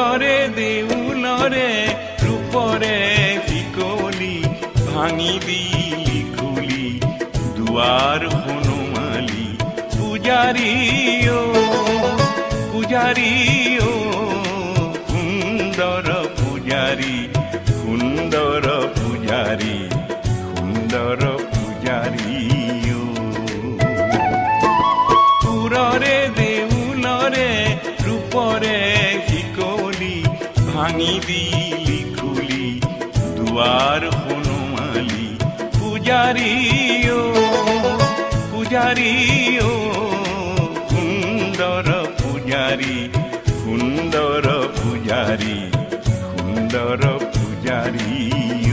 পুৰৰে দেউলৰে ৰূপৰে শিকলি ভাঙি দিলি খুলি দুৱাৰ হনুমালি পূজাৰী অ পূজাৰী অ সুন্দৰ পূজাৰী সুন্দৰ পূজাৰী সুন্দৰ পূজাৰী অ পুৰৰে দেউলৰে ৰূপৰে শিকলি ভাঙি দিলি খুলি দুৱাৰ হনুমালি পূজাৰী অ পূজাৰী অ সুন্দৰ পূজাৰী সুন্দৰ পূজাৰী সুন্দৰ পূজাৰী